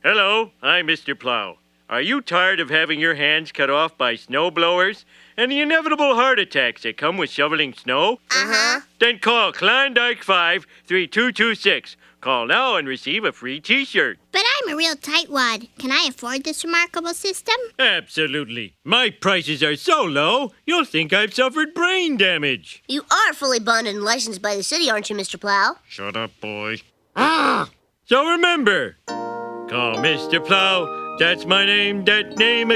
Hello, I'm Mr. Plow. Are you tired of having your hands cut off by snow blowers and the inevitable heart attacks that come with shoveling snow? Uh-huh. Then call Klondike 53226. Call now and receive a free t-shirt. But I'm a real tightwad. Can I afford this remarkable system? Absolutely. My prices are so low, you'll think I've suffered brain damage. You are fully bonded and licensed by the city, aren't you, Mr. Plow? Shut up, boy. So remember, call Mr. Plow. That's my name, that name again.